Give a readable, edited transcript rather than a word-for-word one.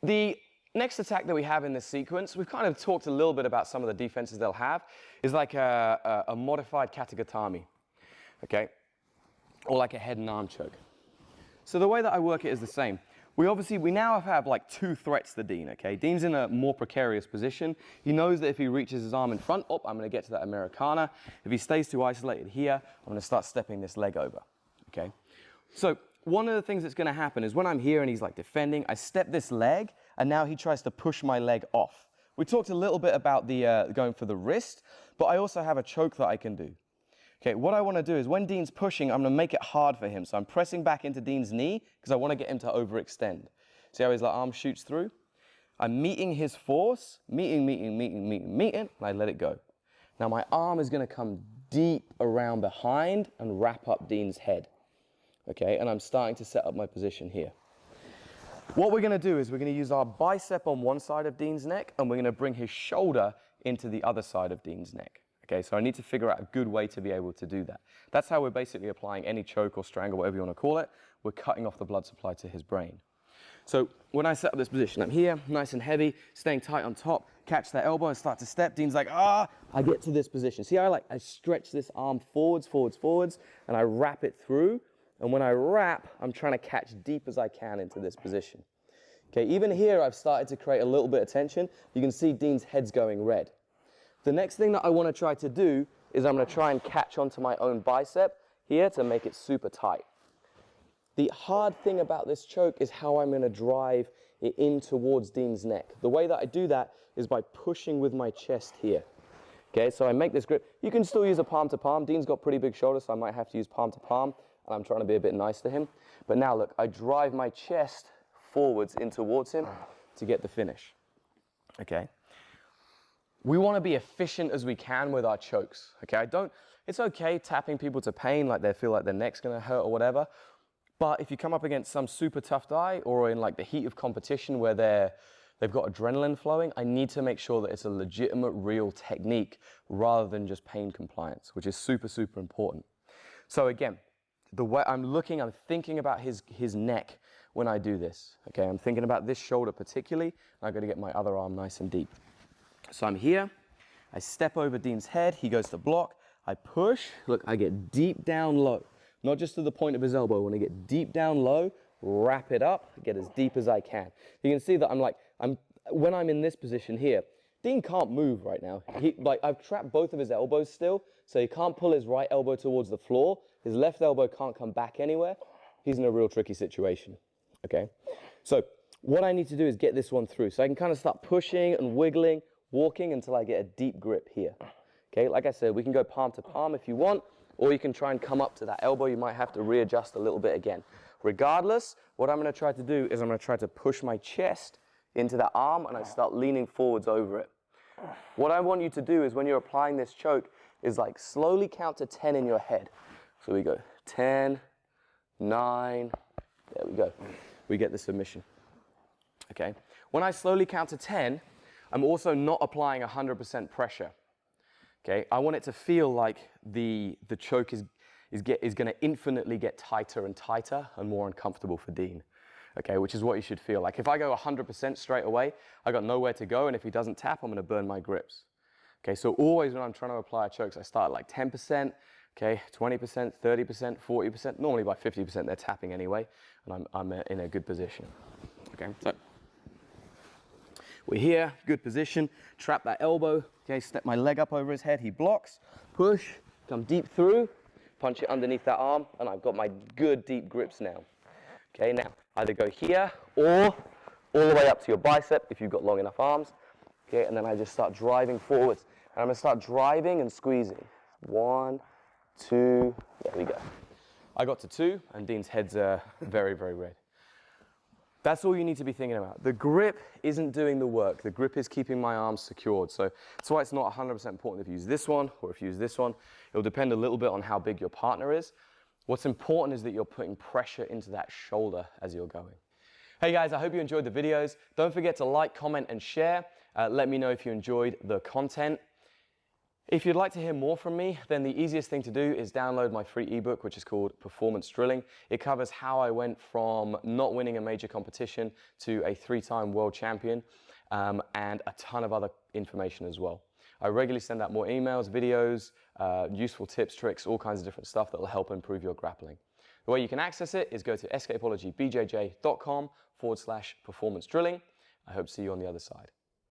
The next attack that we have in this sequence, we've kind of talked a little bit about some of the defenses they'll have, is like a modified kata gatame, okay? Or like a head and arm choke. So the way that I work it is the same. We now have like two threats to Dean, okay? Dean's in a more precarious position. He knows that if he reaches his arm in front, I'm gonna get to that Americana. If he stays too isolated here, I'm gonna start stepping this leg over, okay? So one of the things that's gonna happen is when I'm here and he's like defending, I step this leg, and now he tries to push my leg off. We talked a little bit about the going for the wrist, but I also have a choke that I can do. Okay, what I want to do is when Dean's pushing, I'm going to make it hard for him. So I'm pressing back into Dean's knee because I want to get him to overextend. See how his arm shoots through? I'm meeting his force, meeting, and I let it go. Now my arm is going to come deep around behind and wrap up Dean's head. Okay, and I'm starting to set up my position here. What we're going to do is we're going to use our bicep on one side of Dean's neck, and we're going to bring his shoulder into the other side of Dean's neck. Okay, so I need to figure out a good way to be able to do that. That's how we're basically applying any choke or strangle, whatever you want to call it. We're cutting off the blood supply to his brain. So when I set up this position, I'm here, nice and heavy, staying tight on top, catch that elbow and start to step. Dean's like, I get to this position. See how I stretch this arm forwards, and I wrap it through. And when I wrap, I'm trying to catch deep as I can into this position. Okay, even here, I've started to create a little bit of tension. You can see Dean's head's going red. The next thing that I want to try to do is I'm going to try and catch onto my own bicep here to make it super tight. The hard thing about this choke is how I'm going to drive it in towards Dean's neck. The way that I do that is by pushing with my chest here. Okay, so I make this grip. You can still use a palm to palm. Dean's got pretty big shoulders, so I might have to use palm to palm, and I'm trying to be a bit nice to him. But now look, I drive my chest forwards in towards him to get the finish. Okay. We want to be efficient as we can with our chokes, okay? It's okay tapping people to pain, like they feel like their neck's gonna hurt or whatever, but if you come up against some super tough guy or in like the heat of competition where they've got adrenaline flowing, I need to make sure that it's a legitimate, real technique rather than just pain compliance, which is super, super important. So again, the way I'm thinking about his neck when I do this, okay? I'm thinking about this shoulder particularly, and I'm gonna get my other arm nice and deep. So I'm here, I step over Dean's head, he goes to block, I push, look, I get deep down low, not just to the point of his elbow. I want to get deep down low, wrap it up, get as deep as I can. You can see that when I'm in this position here, Dean can't move right now. I've trapped both of his elbows still, so he can't pull his right elbow towards the floor, his left elbow can't come back anywhere. He's in a real tricky situation, okay? So what I need to do is get this one through, so I can kind of start pushing and wiggling, walking until I get a deep grip here. Okay, like I said, we can go palm to palm if you want, or you can try and come up to that elbow. You might have to readjust a little bit again. Regardless, what I'm going to try to do is I'm going to try to push my chest into that arm and I start leaning forwards over it. What I want you to do is when you're applying this choke is like slowly count to 10 in your head. So we go 10, 9, there we go. We get the submission. Okay, when I slowly count to 10, I'm also not applying 100% pressure. Okay, I want it to feel like the choke is going to infinitely get tighter and tighter and more uncomfortable for Dean. Okay, which is what you should feel like. If I go 100% straight away, I got nowhere to go, and if he doesn't tap, I'm going to burn my grips. Okay, so always when I'm trying to apply chokes, I start at like 10%, okay, 20%, 30%, 40%. Normally by 50% they're tapping anyway, and I'm in a good position. Okay, so we're here, good position, trap that elbow, okay, step my leg up over his head, he blocks, push, come deep through, punch it underneath that arm, and I've got my good deep grips now. Okay, now either go here or all the way up to your bicep if you've got long enough arms. Okay, and then I just start driving forwards. And I'm gonna start driving and squeezing. 1, 2, there we go. I got to 2, and Dean's head's very, very red. That's all you need to be thinking about. The grip isn't doing the work. The grip is keeping my arms secured. So that's why it's not 100% important if you use this one or if you use this one. It'll depend a little bit on how big your partner is. What's important is that you're putting pressure into that shoulder as you're going. Hey guys, I hope you enjoyed the videos. Don't forget to like, comment, and share. Let me know if you enjoyed the content. If you'd like to hear more from me, then the easiest thing to do is download my free ebook, which is called Performance Drilling. It covers how I went from not winning a major competition to a 3-time world champion, and a ton of other information as well. I regularly send out more emails, videos, useful tips, tricks, all kinds of different stuff that will help improve your grappling. The way you can access it is go to escapologybjj.com/performance drilling. I hope to see you on the other side.